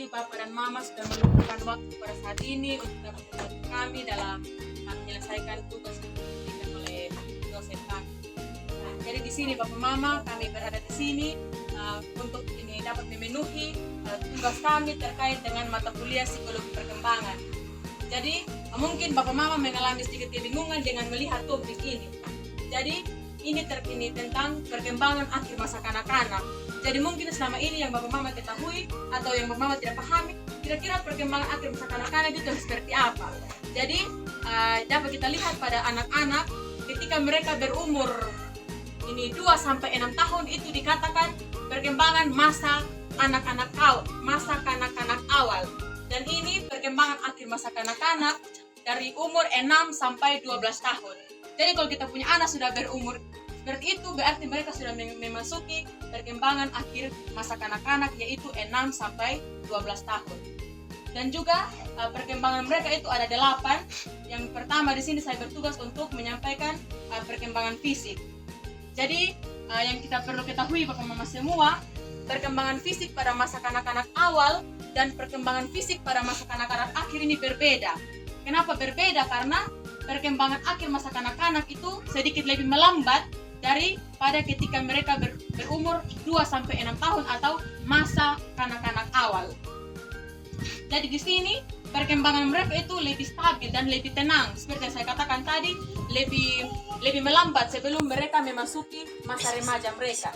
kasih Bapak dan Mama sudah meluangkan waktu pada saat ini untuk dapat membantu kami dalam menyelesaikan tugas yang diberikan oleh dosen kami. Nah, jadi di sini Bapak Mama kami berada di sini untuk ini dapat memenuhi tugas kami terkait dengan mata kuliah psikologi perkembangan. Jadi mungkin Bapak Mama mengalami sedikit kebingungan dengan melihat topik ini. Jadi ini tentang perkembangan akhir masa kanak-kanak. Jadi mungkin selama ini yang Bapak Mama ketahui atau yang Bapak Mama tidak pahami, kira-kira perkembangan akhir masa kanak-kanak itu seperti apa. Jadi dapat kita lihat pada anak-anak ketika mereka berumur ini 2-6 tahun itu dikatakan perkembangan masa anak-anak awal, masa kanak-kanak awal. Dan ini perkembangan akhir masa kanak-kanak dari umur 6-12 tahun. Jadi kalau kita punya anak sudah berumur seperti itu, berarti mereka sudah memasuki perkembangan akhir masa kanak-kanak, yaitu 6-12 tahun. Dan juga perkembangan mereka itu ada 8. Yang pertama di sini saya bertugas untuk menyampaikan perkembangan fisik. Jadi yang kita perlu ketahui Bapak Mama semua, perkembangan fisik pada masa kanak-kanak awal dan perkembangan fisik pada masa kanak-kanak akhir ini berbeda. Kenapa berbeda? Karena perkembangan akhir masa kanak-kanak itu sedikit lebih melambat daripada ketika mereka berumur 2-6 tahun atau masa kanak-kanak awal. Jadi di sini perkembangan mereka itu lebih stabil dan lebih tenang. Seperti yang saya katakan tadi, lebih melambat sebelum mereka memasuki masa remaja mereka.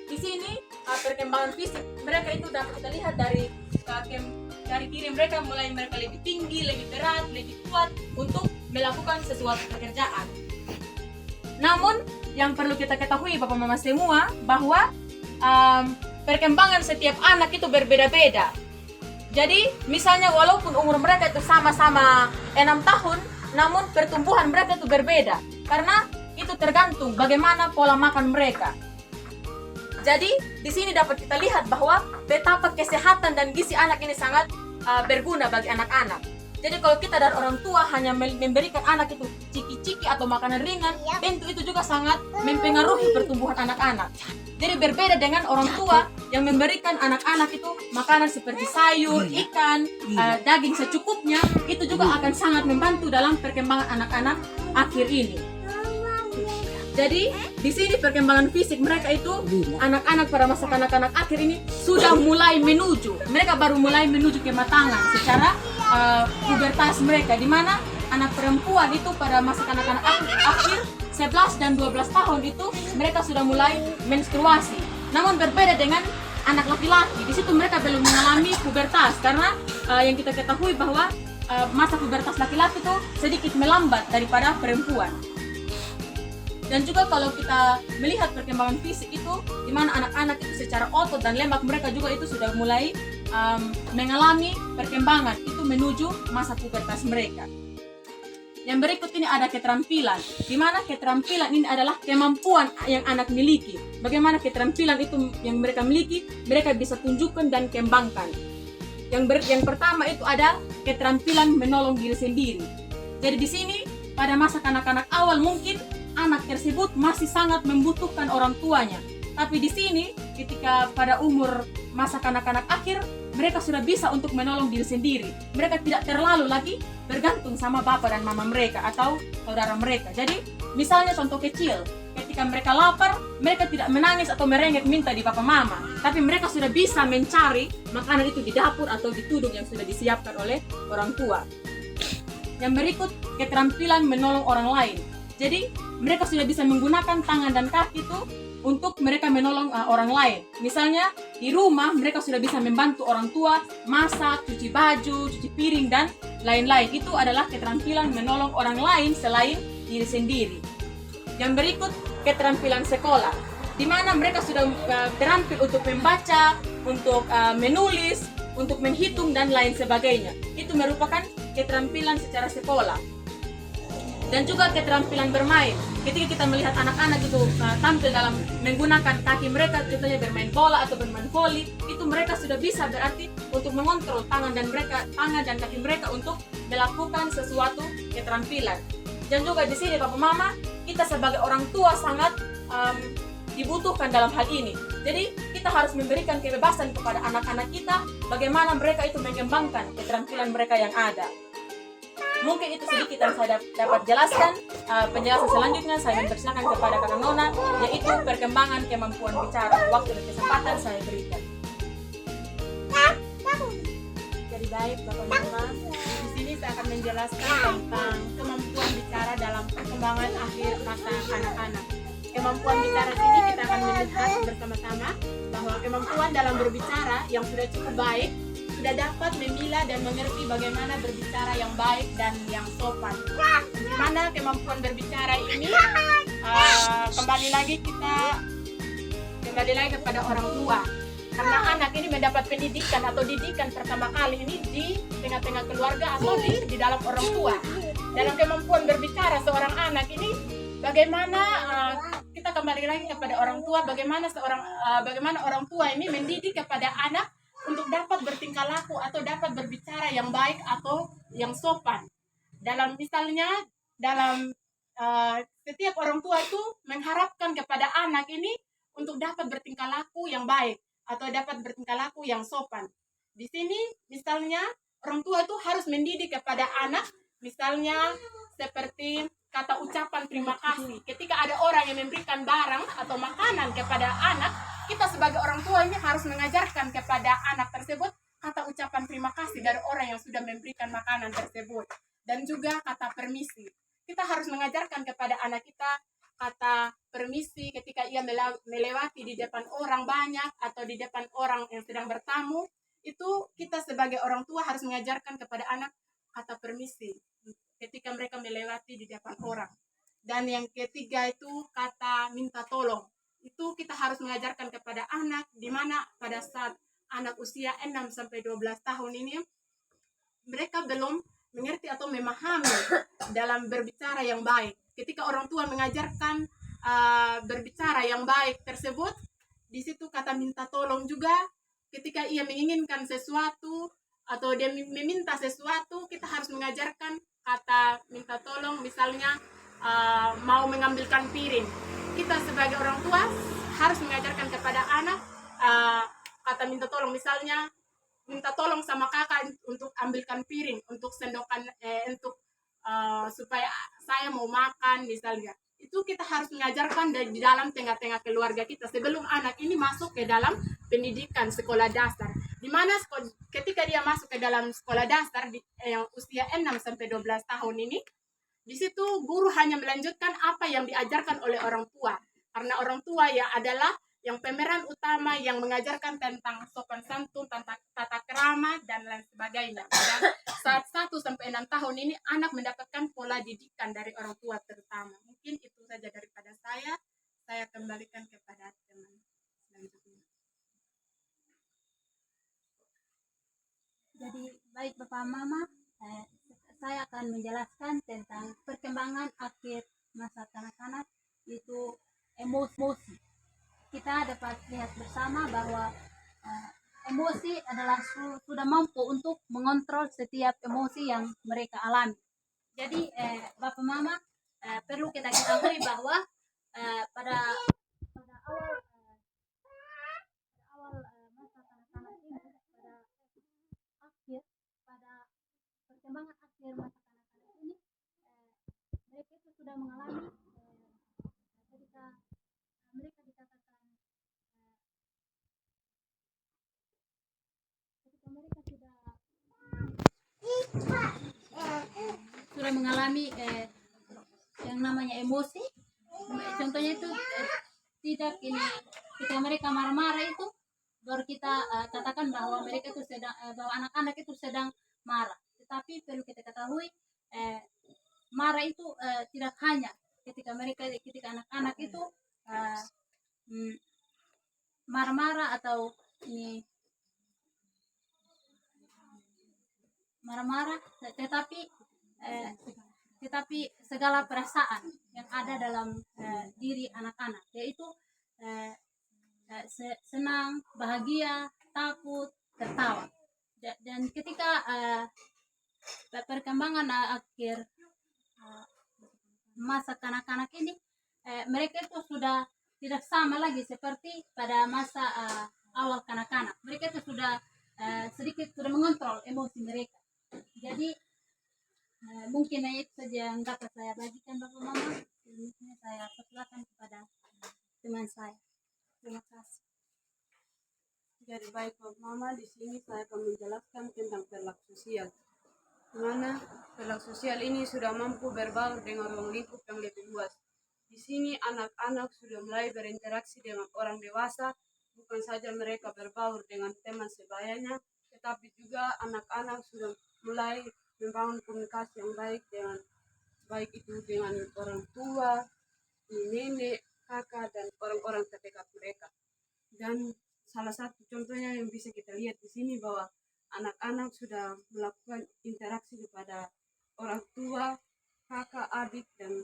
Di sini perkembangan fisik mereka itu dapat kita lihat dari diri mereka, mulai mereka lebih tinggi, lebih berat, lebih kuat untuk melakukan sesuatu pekerjaan. Namun yang perlu kita ketahui Bapak Mama semua bahwa perkembangan setiap anak itu berbeda-beda. Jadi misalnya walaupun umur mereka itu sama-sama 6 tahun, namun pertumbuhan mereka itu berbeda karena itu tergantung bagaimana pola makan mereka. Jadi di sini dapat kita lihat bahwa betapa kesehatan dan gizi anak ini sangat berguna bagi anak-anak. Jadi kalau kita dari orang tua hanya memberikan anak itu ciki-ciki atau makanan ringan, tentu itu juga sangat mempengaruhi pertumbuhan anak-anak. Jadi berbeda dengan orang tua yang memberikan anak-anak itu makanan seperti sayur, ikan, daging secukupnya, itu juga akan sangat membantu dalam perkembangan anak-anak akhir ini. Jadi di sini perkembangan fisik mereka itu anak-anak pada masa kanak-kanak akhir ini sudah mulai mereka baru mulai menuju kematangan secara pubertas mereka, di mana anak perempuan itu pada masa kanak-kanak akhir 11 dan 12 tahun itu mereka sudah mulai menstruasi. Namun berbeda dengan anak laki-laki, di situ mereka belum mengalami pubertas karena yang kita ketahui bahwa masa pubertas laki-laki itu sedikit melambat daripada perempuan. Dan juga kalau kita melihat perkembangan fisik itu, di mana anak-anak itu secara otot dan lemak mereka juga itu sudah mulai mengalami perkembangan itu menuju masa pubertas mereka. Yang berikut ini ada keterampilan, di mana keterampilan ini adalah kemampuan yang anak miliki. Bagaimana keterampilan itu yang mereka miliki, mereka bisa tunjukkan dan kembangkan. Yang pertama itu ada keterampilan menolong diri sendiri. Jadi di sini pada masa kanak-kanak awal mungkin anak tersebut masih sangat membutuhkan orang tuanya. Tapi di sini ketika pada umur masa kanak-kanak akhir, mereka sudah bisa untuk menolong diri sendiri. Mereka tidak terlalu lagi bergantung sama bapak dan mama mereka atau saudara mereka. Jadi misalnya contoh kecil, ketika mereka lapar, mereka tidak menangis atau merengek minta di bapak mama, tapi mereka sudah bisa mencari makanan itu di dapur atau di tudung yang sudah disiapkan oleh orang tua. Yang berikut keterampilan menolong orang lain. Jadi mereka sudah bisa menggunakan tangan dan kaki itu untuk mereka menolong orang lain. Misalnya di rumah mereka sudah bisa membantu orang tua masak, cuci baju, cuci piring dan lain-lain. Itu adalah keterampilan menolong orang lain selain diri sendiri. Yang berikut keterampilan sekolah, di mana mereka sudah terampil untuk membaca, untuk menulis, untuk menghitung dan lain sebagainya. Itu merupakan keterampilan secara sekolah. Dan juga keterampilan bermain. Ketika kita melihat anak-anak itu tampil dalam menggunakan kaki mereka, contohnya bermain bola atau bermain voli, itu mereka sudah bisa berarti untuk mengontrol tangan dan kaki mereka untuk melakukan sesuatu keterampilan. Dan juga di sini Bapak Mama, kita sebagai orang tua sangat dibutuhkan dalam hal ini. Jadi kita kita harus memberikan kebebasan kepada anak-anak kita bagaimana mereka itu mengembangkan keterampilan mereka yang ada. Mungkin itu sedikit yang saya dapat jelaskan. Penjelasan selanjutnya saya mempersilakan kepada Kakak Nona, yaitu perkembangan kemampuan bicara. Waktu dan kesempatan saya berikan. Jadi baik Bapak Mama, di sini saya akan menjelaskan tentang kemampuan bicara dalam perkembangan akhir masa anak-anak. Kemampuan bicara sini kita akan melihat bersama-sama bahwa kemampuan dalam berbicara yang sudah cukup baik sudah dapat memilah dan mengerti bagaimana berbicara yang baik dan yang sopan. Di mana kemampuan berbicara ini kembali lagi kepada orang tua. Karena anak ini mendapat pendidikan atau didikan pertama kali ini di tengah-tengah keluarga atau di dalam orang tua. Dalam kemampuan berbicara seorang anak ini, bagaimana kita kembali lagi kepada orang tua, bagaimana orang tua ini mendidik kepada anak untuk dapat bertingkah laku atau dapat berbicara yang baik atau yang sopan. Dalam misalnya dalam setiap orang tua itu mengharapkan kepada anak ini untuk dapat bertingkah laku yang baik atau dapat bertingkah laku yang sopan. Di sini misalnya orang tua itu harus mendidik kepada anak, misalnya seperti kata ucapan terima kasih. Ketika ada orang yang memberikan barang atau makanan kepada anak, kita sebagai orang tua ini harus mengajarkan kepada anak tersebut kata ucapan terima kasih dari orang yang sudah memberikan makanan tersebut. Dan juga kata permisi. Kita harus mengajarkan kepada anak kita kata permisi ketika ia melewati di depan orang banyak atau di depan orang yang sedang bertamu. Itu kita sebagai orang tua harus mengajarkan kepada anak kata permisi ketika mereka melewati di depan orang. Dan yang ketiga itu kata minta tolong. Itu kita harus mengajarkan kepada anak, di mana pada saat anak usia 6-12 tahun ini mereka belum mengerti atau memahami dalam berbicara yang baik. Ketika orang tua mengajarkan berbicara yang baik tersebut, di situ kata minta tolong juga. Ketika ia menginginkan sesuatu atau dia meminta sesuatu, kita harus mengajarkan kata minta tolong. Misalnya mau mengambilkan piring, kita sebagai orang tua harus mengajarkan kepada anak kata minta tolong. Misalnya minta tolong sama kakak untuk ambilkan piring, untuk sendokan, supaya saya mau makan misalnya. Itu kita harus mengajarkan di dalam tengah-tengah keluarga kita sebelum anak ini masuk ke dalam pendidikan sekolah dasar. Di mana ketika dia masuk ke dalam sekolah dasar yang usia 6-12 tahun ini, di situ guru hanya melanjutkan apa yang diajarkan oleh orang tua. Karena orang tua ya adalah yang pemeran utama yang mengajarkan tentang sopan santun, tentang tata krama, dan lain sebagainya. Dan saat 1-6 tahun ini, anak mendapatkan pola didikan dari orang tua terutama. Mungkin itu saja daripada saya. Saya kembalikan kepada teman selanjutnya. Jadi baik Bapak Mama, saya akan menjelaskan tentang perkembangan akhir masa kanak-kanak, yaitu emosi. Kita dapat lihat bersama bahwa emosi adalah sudah mampu untuk mengontrol setiap emosi yang mereka alami. Jadi Bapak Mama, perlu kita ketahui bahwa pada awal masa kanak-kanak ini, pada perkembangan akhir masa kanak-kanak ini, mereka itu sudah mengalami ketika mereka dikatakan ketika mereka sudah mengalami yang namanya emosi. Contohnya itu tidak ini, ketika mereka marah-marah itu baru kita katakan bahwa mereka itu sedang bahwa anak-anak itu sedang marah. Tetapi perlu kita ketahui marah itu tidak hanya ketika anak-anak itu marah-marah atau ini marah-marah, tetapi segala perasaan yang ada dalam diri anak-anak, yaitu senang, bahagia, takut, tertawa. Dan ketika perkembangan akhir masa kanak-kanak ini, mereka itu sudah tidak sama lagi seperti pada masa awal kanak-kanak. Mereka itu sudah sedikit sudah mengontrol emosi mereka. Jadi mungkin itu saja yang dapat saya bagikan Bapak Mama. Selanjutnya saya persilakan kepada teman saya. Terima kasih. Jadi baik Bapak Mama, di sini saya akan menjelaskan tentang perilaku sosial. Di mana perilaku sosial ini sudah mampu berbaur dengan ruang lingkup yang lebih luas. Di sini anak-anak sudah mulai berinteraksi dengan orang dewasa, bukan saja mereka berbaur dengan teman sebayanya, tetapi juga anak-anak sudah mulai membangun komunikasi yang baik itu dengan orang tua, nenek, kakak, dan orang-orang terdekat mereka. Dan salah satu contohnya yang bisa kita lihat di sini bahwa anak-anak sudah melakukan interaksi kepada orang tua, kakak, adik, dan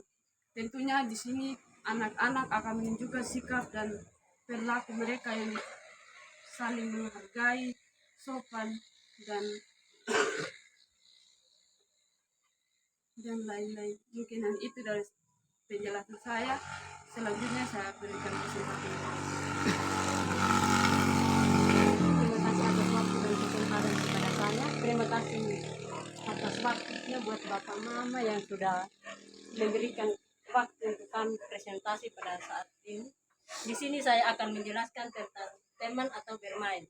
tentunya di sini anak-anak akan menunjukkan sikap dan perilaku mereka yang saling menghargai, sopan, dan lain-lain. Mungkin itu dari penjelasan saya. Selanjutnya saya berikan kesempatan. Terima kasih atas waktu dan kesempatan kepada saya. Terima kasih atas waktunya buat Bapak Mama yang sudah memberikan waktu untuk kami presentasi pada saat ini. Di sini saya akan menjelaskan tentang teman atau bermain.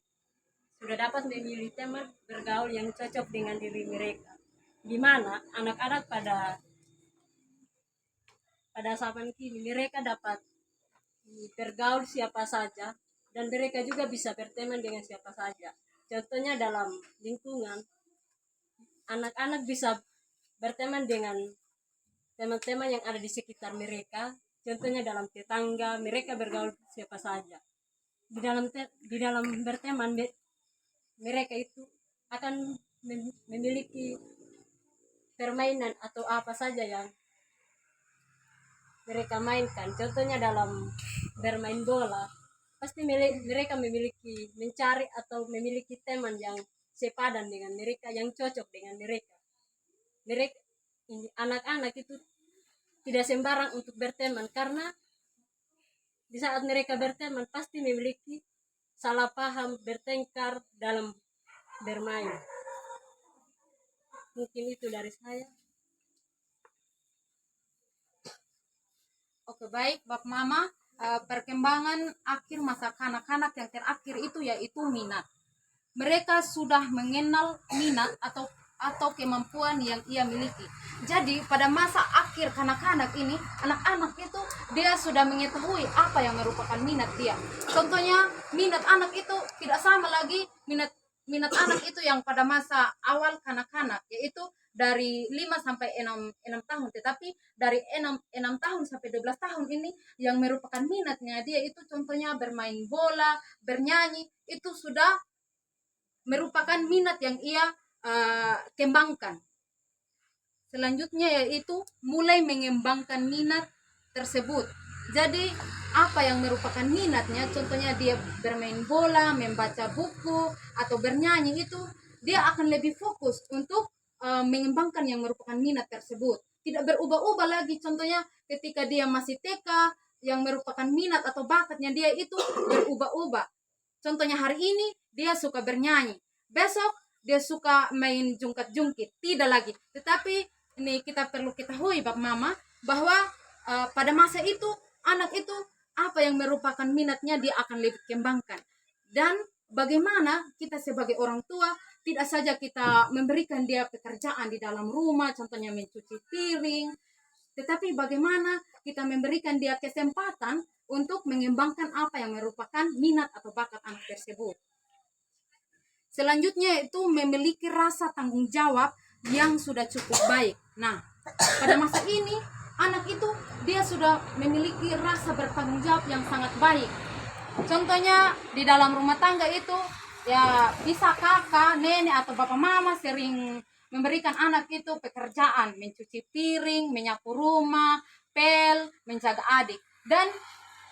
Sudah dapat memilih teman bergaul yang cocok dengan diri mereka. Di mana anak-anak pada zaman kini mereka dapat bergaul siapa saja dan mereka juga bisa berteman dengan siapa saja. Contohnya dalam lingkungan, anak-anak bisa berteman dengan teman-teman yang ada di sekitar mereka. Contohnya dalam tetangga, mereka bergaul siapa saja. Di dalam berteman, mereka itu akan memiliki permainan atau apa saja yang mereka mainkan. Contohnya dalam bermain bola, pasti mereka mencari atau memiliki teman yang sepadan dengan mereka, yang cocok dengan mereka. Anak-anak itu tidak sembarang untuk berteman, karena di saat mereka berteman pasti memiliki salah paham, bertengkar dalam bermain. Mungkin itu dari saya. Oke, baik Bapak Mama. Perkembangan akhir masa kanak-kanak yang terakhir itu yaitu minat. Mereka sudah mengenal minat atau kemampuan yang ia miliki. Jadi pada masa akhir kanak-kanak ini, anak-anak itu dia sudah mengetahui apa yang merupakan minat dia. Contohnya minat anak itu tidak sama lagi minat anak itu yang pada masa awal kanak-kanak, yaitu dari 5 sampai 6 tahun, tetapi dari 6 tahun sampai 12 tahun ini yang merupakan minatnya dia itu contohnya bermain bola, bernyanyi, itu sudah merupakan minat yang ia kembangkan. Selanjutnya yaitu mulai mengembangkan minat tersebut. Jadi apa yang merupakan minatnya, contohnya dia bermain bola, membaca buku, atau bernyanyi, itu dia akan lebih fokus untuk mengembangkan yang merupakan minat tersebut. Tidak berubah-ubah lagi. Contohnya ketika dia masih TK, yang merupakan minat atau bakatnya dia itu berubah-ubah. Contohnya hari ini dia suka bernyanyi, besok dia suka main jungkat-jungkit, tidak lagi. Tetapi ini kita perlu ketahui Bapak Mama bahwa pada masa itu anak itu apa yang merupakan minatnya dia akan lebih kembangkan. Dan bagaimana kita sebagai orang tua tidak saja kita memberikan dia pekerjaan di dalam rumah, contohnya mencuci piring, tetapi bagaimana kita memberikan dia kesempatan untuk mengembangkan apa yang merupakan minat atau bakat anak tersebut. Selanjutnya itu memiliki rasa tanggung jawab yang sudah cukup baik. Nah, pada masa ini anak itu dia sudah memiliki rasa bertanggung jawab yang sangat baik. Contohnya di dalam rumah tangga itu ya bisa kakak, nenek atau bapak mama sering memberikan anak itu pekerjaan, mencuci piring, menyapu rumah, pel, menjaga adik. Dan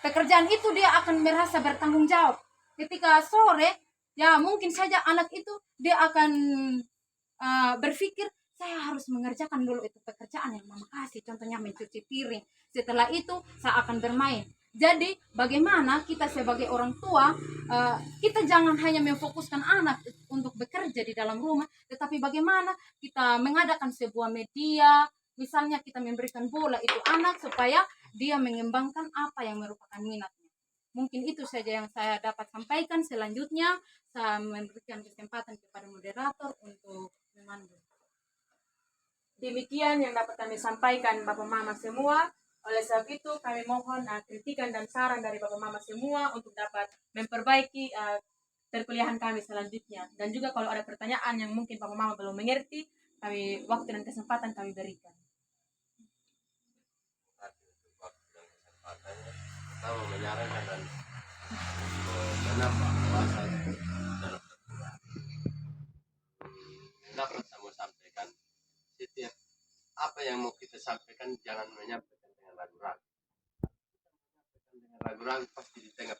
pekerjaan itu dia akan merasa bertanggung jawab. Ketika sore, ya mungkin saja anak itu dia akan berpikir, saya harus mengerjakan dulu itu pekerjaan yang mama kasih, contohnya mencuci piring. Setelah itu saya akan bermain. Jadi bagaimana kita sebagai orang tua, kita jangan hanya memfokuskan anak untuk bekerja di dalam rumah, tetapi bagaimana kita mengadakan sebuah media, misalnya kita memberikan bola itu anak supaya dia mengembangkan apa yang merupakan minatnya. Mungkin itu saja yang saya dapat sampaikan. Selanjutnya saya memberikan kesempatan kepada moderator untuk memandu. Demikian yang dapat kami sampaikan Bapak Mama semua. Oleh sebab itu kami mohon kritikan dan saran dari Bapak Mama semua untuk dapat memperbaiki perkuliahan kami selanjutnya. Dan juga kalau ada pertanyaan yang mungkin Bapak Mama belum mengerti, kami waktu dan kesempatan kami berikan. Pertama menyarankan dan menambah wawasan dalam berkuliah. Dapat saya sampaikan, setiap apa yang mau kita sampaikan jangan menyampaikan dengan ragu-ragu. Dengan ragu-ragu pasti di tengah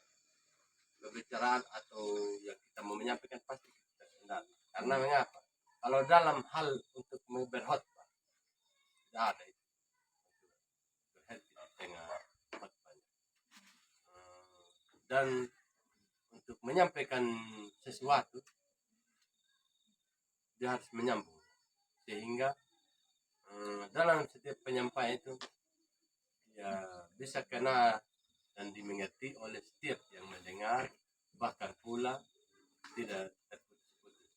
pembicaraan atau yang kita mau menyampaikan pasti kita kendali. Karena mengapa? Kalau dalam hal untuk berkhotbah tidak ada itu. Berhenti di tengah khotbahnya. Dan untuk menyampaikan sesuatu dia harus menyambung sehingga dalam setiap penyampaian itu ya bisa kena dan dimengerti oleh setiap yang mendengar, bahkan pula tidak terputus-putus.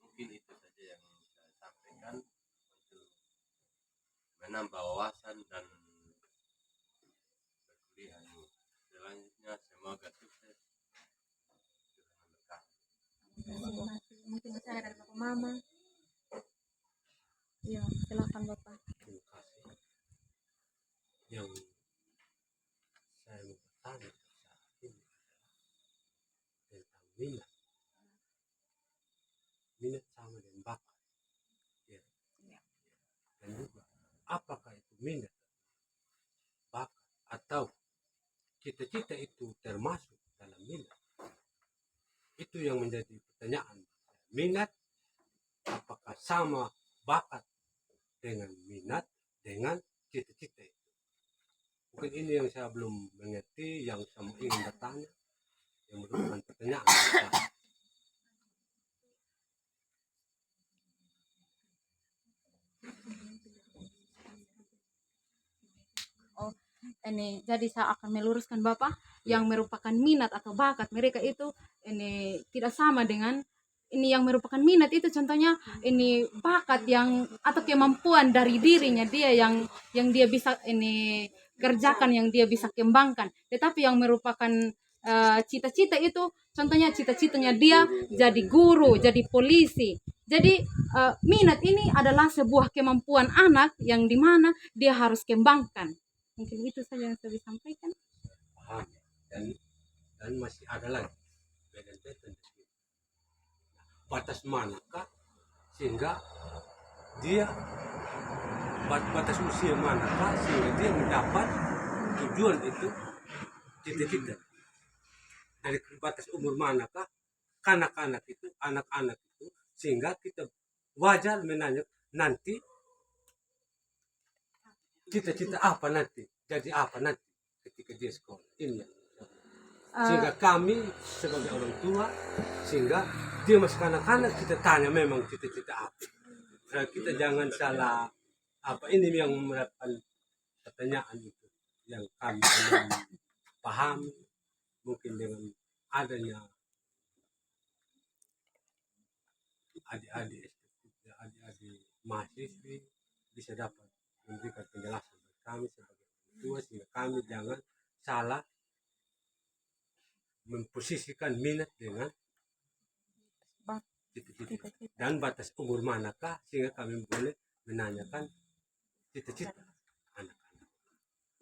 Mungkin itu saja yang saya sampaikan untuk menambah wawasan dan berkuliah. Selanjutnya semoga sukses. Mungkin saya dari Bapak Mama. Ya, silakan Bapak. Terima kasih. Yang saya mau bertanya saat ini adalah tentang minat. Minat sama dengan bakat. Ya. Dan juga apakah itu minat, bakat, atau cita-cita itu termasuk dalam minat? Itu yang menjadi pertanyaan. Minat apakah sama bakat dengan minat dengan cita-cita itu? Mungkin ini yang saya belum mengerti, yang saya ingin bertanya, yang merupakan pertanyaan. Ini jadi saya akan meluruskan Bapak, yang merupakan minat atau bakat mereka itu ini tidak sama dengan ini yang merupakan minat itu. Contohnya ini bakat yang atau kemampuan dari dirinya dia yang dia bisa ini kerjakan, yang dia bisa kembangkan. Tetapi yang merupakan cita-cita itu, contohnya cita-citanya dia jadi guru, jadi polisi. Jadi minat ini adalah sebuah kemampuan anak yang dimana dia harus kembangkan. Mungkin itu saja yang saya bisa sampaikan. Paham. Dan masih ada lagi beda-beda. Batas manakah sehingga dia batas usia manakah sehingga dia mendapat tujuan itu, cita-cita? Dari batas umur manakah anak-anak itu sehingga kita wajar menanya nanti cita-cita apa nanti, jadi apa nanti ketika dia sekolah ini. Sehingga kami sebagai orang tua, sehingga dia masih kanak-kanak, kita tanya memang cita-cita apa. Nah, kita jangan salah apa ini yang mendapatkan pertanyaan itu yang kami belum paham. Mungkin dengan adanya adik-adik mahasiswi bisa dapat memberikan penjelasan bagi kami sebagai orang tua, sehingga kami jangan salah memposisikan minat dengan cita-cita. Dan batas umur manakah sehingga kami boleh menanyakan cita-cita anak-anak.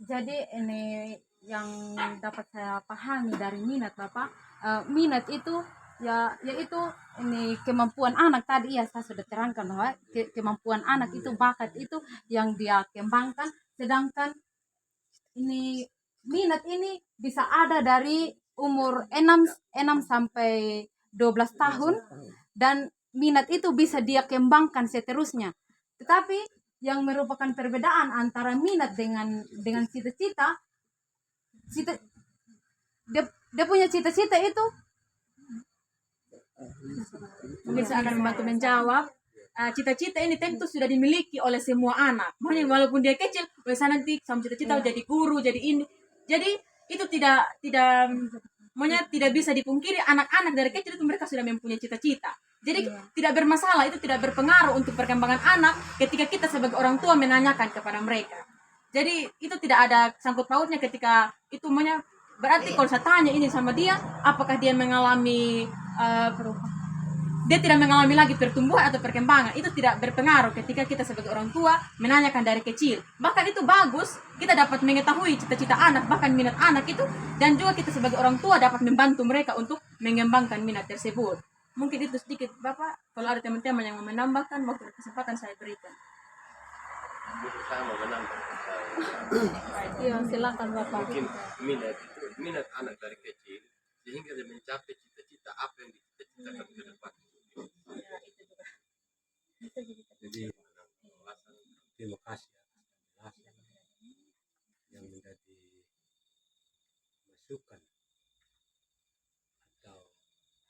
Jadi ini yang dapat saya pahami dari minat Bapak, minat itu yaitu ini kemampuan anak. Tadi ya saya sudah terangkan bahwa kemampuan anak itu, bakat itu yang dia kembangkan. Sedangkan ini minat ini bisa ada dari umur 6 sampai 12 tahun, dan minat itu bisa dia kembangkan seterusnya. Tetapi yang merupakan perbedaan antara minat dengan cita-cita, cita dia punya cita-cita itu Mungkin saya akan membantu menjawab. Cita-cita ini tentu sudah dimiliki oleh semua anak. Makanya walaupun dia kecil, saya nanti sama cita-cita jadi guru, jadi ini. Jadi itu tidak maunya tidak bisa dipungkiri, anak-anak dari kecil itu mereka sudah mempunyai cita-cita. Jadi tidak bermasalah, itu tidak berpengaruh untuk perkembangan anak ketika kita sebagai orang tua menanyakan kepada mereka. Jadi itu tidak ada sangkut pautnya ketika itu maunya, berarti kalau saya tanya ini sama dia, apakah dia mengalami dia tidak mengalami lagi pertumbuhan atau perkembangan, itu tidak berpengaruh ketika kita sebagai orang tua menanyakan dari kecil. Bahkan itu bagus, kita dapat mengetahui cita-cita anak, bahkan minat anak itu, dan juga kita sebagai orang tua dapat membantu mereka untuk mengembangkan minat tersebut. Mungkin itu sedikit Bapak, kalau ada teman-teman yang mau menambahkan, waktu kesempatan saya berikan. Saya mau menambah. Iya, silakan Bapak. Mungkin minat anak dari kecil sehingga dia mencapai cita-cita apa yang dicita-citakan ke depan. Jadi terima kasih atas penjelasan yang menjadi masukan atau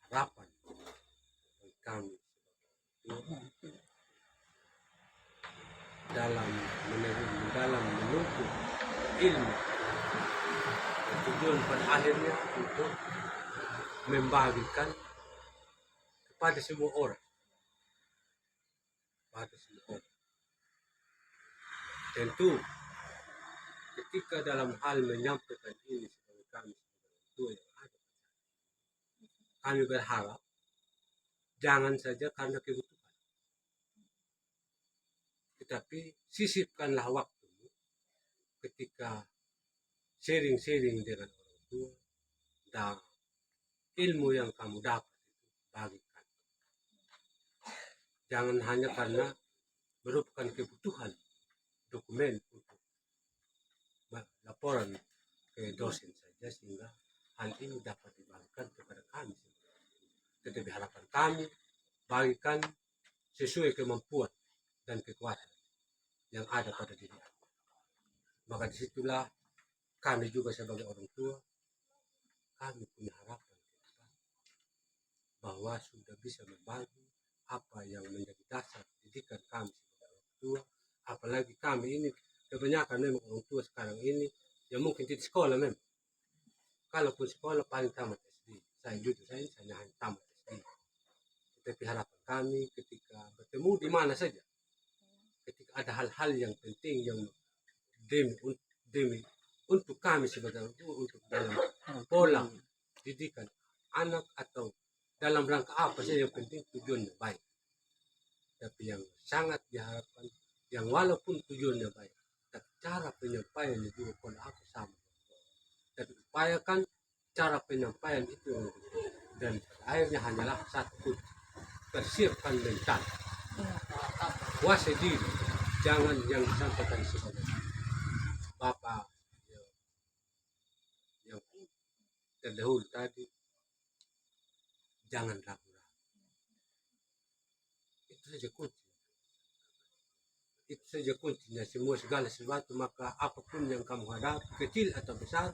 harapan bagi kami dalam menuntut ilmu. Tujuan pada akhirnya untuk membagikan kepada semua orang. Tentu ketika dalam hal menyampaikan ini sebagai kami sebagai tua yang ada, kami berharap jangan saja karena kebutuhan, tetapi sisipkanlah waktu ketika sharing-sharing dengan orang tua dan ilmu yang kamu dapat itu bagikan. Jangan hanya karena merupakan kebutuhan dokumen untuk laporan ke dosen saja sehingga hal ini dapat dibagikan kepada kami. Tetapi harapan kami bagikan sesuai kemampuan dan kekuatan yang ada pada diri Anda. Maka disitulah kami juga sebagai orang tua, kami punya harapan bahwa sudah bisa membagi apa yang menjadi dasar didikan kami sebagai orang tua. Apalagi kami ini kebanyakan memang orang tua sekarang ini yang mungkin tidak sekolah memang. Kalaupun sekolah paling tamat SD. Saya hanya tamat SD. Tetapi harapan kami ketika bertemu di mana saja, ketika ada hal-hal yang penting yang demi untuk kami sebagai orang tua, untuk dalam pola didikan anak atau dalam rangka apa saja yang penting tujuannya baik. Tapi yang sangat diharapkan, yang walaupun tujuannya baik, tapi cara penyampaiannya juga kalau aku sama. Tapi upayakan cara penyampaian itu dan akhirnya hanyalah satu, persiapkan mental, kuasai diri, jangan yang disampaikan sebagai Bapak yang terdahulu tadi, jangan ragu-ragu. Itu saja kunci. Itu saja kuncinya semua segala sesuatu, maka apapun yang kamu hadapi, kecil atau besar,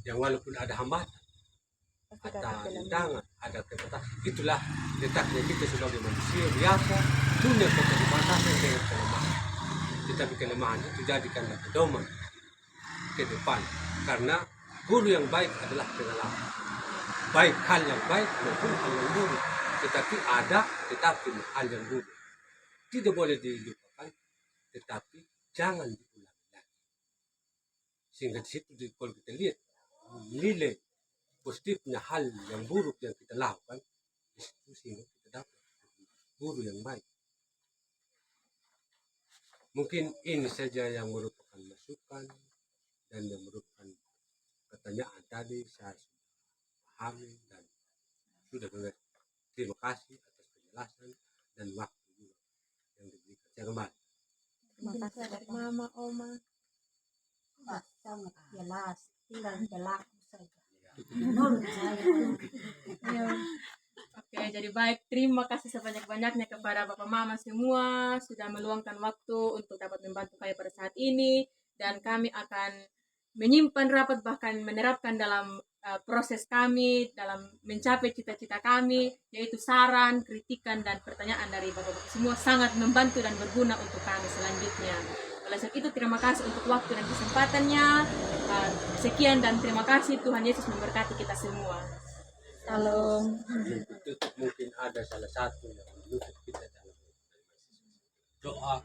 yang walaupun ada hambatan, ada rintangan, ada keterbatasan, itulah letaknya kita sebagai manusia biasa, punya keterbatasan dengan kelemahan. Tetapi kelemahan itu jadikanlah pedoman ke depan, karena guru yang baik adalah pengalaman. Baik hal yang baik maupun hal yang buruk, tetapi hal yang buruk tidak boleh dilupakan, tetapi jangan diulang lagi. Sehingga di situ kalau kita lihat nilai positifnya hal yang buruk yang kita lakukan, di situ sehingga kita dapat guru yang baik. Mungkin ini saja yang merupakan masukan dan yang merupakan pertanyaan tadi saya pahami dan sudah mengerti. Terima kasih atas penjelasan dan waktu juga yang diberikan. Saya kembali. Terima kasih dari Mama, Oma. Sangat jelas, tinggal berlaku saja. Menurut saya. Oke, jadi baik. Terima kasih sebanyak-banyaknya kepada Bapak Mama semua sudah meluangkan waktu untuk dapat membantu saya pada saat ini, dan kami akan menyimpan rapat, bahkan menerapkan dalam proses kami dalam mencapai cita-cita kami, yaitu saran, kritikan, dan pertanyaan dari Bapak-Bapak semua sangat membantu dan berguna untuk kami selanjutnya. Oleh sebab itu, terima kasih untuk waktu dan kesempatannya. Sekian dan terima kasih. Tuhan Yesus memberkati kita semua. Salam. Untuk tutup mungkin ada salah satu yang menutup kita dalam doa